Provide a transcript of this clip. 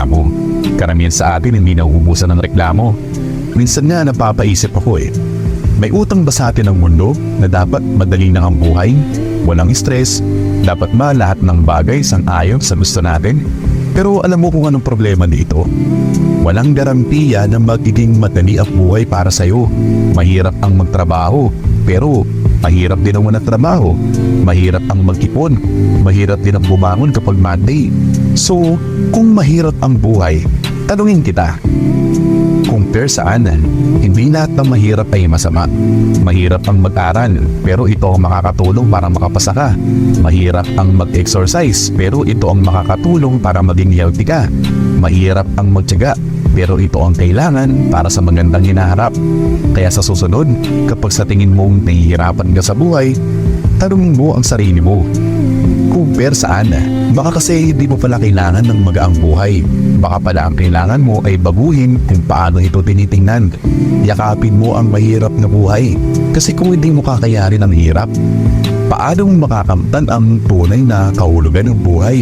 reklamo. Karamihan sa atin hindi nauubusan ng reklamo. Minsan nga napapaisip ako may utang ba sa atin ang mundo na dapat madali na ang buhay? Walang stress, dapat ba lahat ng bagay sang-ayon sa gusto natin? Pero alam mo kung anong problema dito? Walang garantiya na magiging madali ang buhay para sa'yo. Mahirap ang magtrabaho, pero mahirap din ang walang trabaho. Mahirap ang mag-ipon, mahirap din ang bumangon kapag Monday. So, kung mahirap ang buhay, tanungin kita, compare saan? Hindi lahat ng mahirap ay masama. Mahirap ang mag-aral, pero ito ang makakatulong para makapasa ka. Mahirap ang mag-exercise, pero ito ang makakatulong para maging healthy ka. Mahirap ang magtiyaga, pero ito ang kailangan para sa magandang hinaharap. Kaya sa susunod, kapag sa tingin mong nahihirapan ka sa buhay, tanungin mo ang sarili mo, compare saan? Baka kasi hindi mo pala kailangan ng magaang buhay. Baka pala ang kailangan mo ay baguhin kung paano ito tinitingnan. Yakapin mo ang mahirap na buhay. Kasi kung hindi mo kakayarin ang hirap, paano mo makakamtan ang tunay na kahulugan ng buhay?